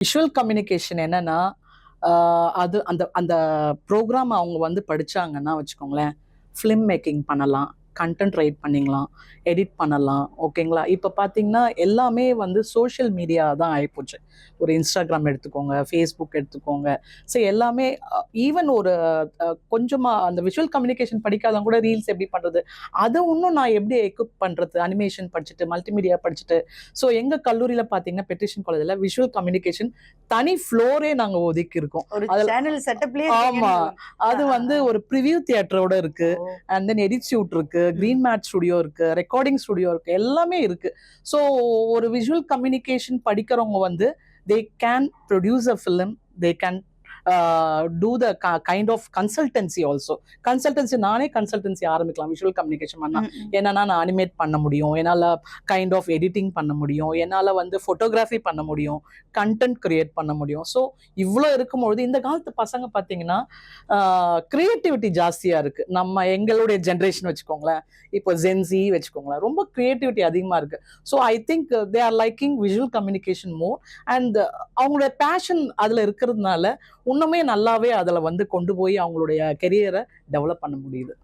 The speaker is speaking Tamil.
விஷுவல் கம்யூனிகேஷன் என்னன்னா, அது அந்த அந்த ப்ரோகிராம் அவங்க வந்து படிச்சாங்கன்னா வச்சுக்கோங்களேன், ஃபிலிம் மேக்கிங் பண்ணலாம், கன்டென்ட் ரைட் பண்ணிக்கலாம், எடிட் பண்ணலாம். ஓகேங்களா? இப்ப பார்த்தீங்கன்னா, எல்லாமே வந்து சோஷியல் மீடியா தான் ஆயிப்போச்சு. ஒரு Instagram எடுத்துக்கோங்க, Facebook எடுத்துக்கோங்க. ஸோ எல்லாமே ஈவன் ஒரு கொஞ்சமா அந்த விஷுவல் கம்யூனிகேஷன் படிக்காதவங்க கூட ரீல்ஸ் எப்படி பண்றது? அத இன்னும் நான் எப்படி எக்விப் பண்றது? அனிமேஷன் படிச்சுட்டு, மல்டிமீடியா படிச்சுட்டு, ஸோ எங்க கல்லூரியில பார்த்தீங்கன்னா, பெட்ரிஷன் காலேஜ்ல விஷுவல் கம்யூனிகேஷன் தனி ஃப்ளோரே நாங்க ஒதுக்கி இருக்கோம். ஒரு அதுல சேனல் செட்டப்லயே ஆமா. இருக்கீங்கன்னு அது வந்து ஒரு பிரிவ்யூ தியேட்டரோட இருக்கு. Oh! And then edit studio இருக்கு, கிரீன் மேட் ஸ்டுடியோ இருக்கு, ரெக்கார்டிங் ஸ்டுடியோ இருக்கு. எல்லாமே இருக்கு. ஸோ ஒரு விஷுவல் கம்யூனிகேஷன் படிக்கிறவங்க வந்து they can produce a film, they can do the kind of consultancy also. Consultancy நானே கன்சல்டன்சி ஆரம்பிக்கலாம் விஷுவல் கம்யூனிகேஷன் பண்ணா. என்னன்னா நான் அனிமேட் பண்ண முடியும், என்னால கைண்ட் ஆஃப் எடிட்டிங் பண்ண முடியும், என்னால வந்து ஃபோட்டோகிராஃபி பண்ண முடியும், கண்டென்ட் கிரியேட் பண்ண முடியும். ஸோ இவ்வளோ இருக்கும்பொழுது இந்த காலத்து பசங்க பார்த்தீங்கன்னா கிரியேட்டிவிட்டி ஜாஸ்தியா இருக்கு. நம்ம எங்களுடைய ஜென்ரேஷன் வச்சுக்கோங்களேன், இப்போ ஜென்சி வச்சுக்கோங்களேன், ரொம்ப கிரியேட்டிவிட்டி அதிகமா இருக்கு. So I think they are liking visual communication more. And அவங்களோட பேஷன் அதுல இருக்கிறதுனால இன்னுமே நல்லாவே அதுல வந்து கொண்டு போய் அவங்களுடைய கெரியரை டெவலப் பண்ண முடியுது.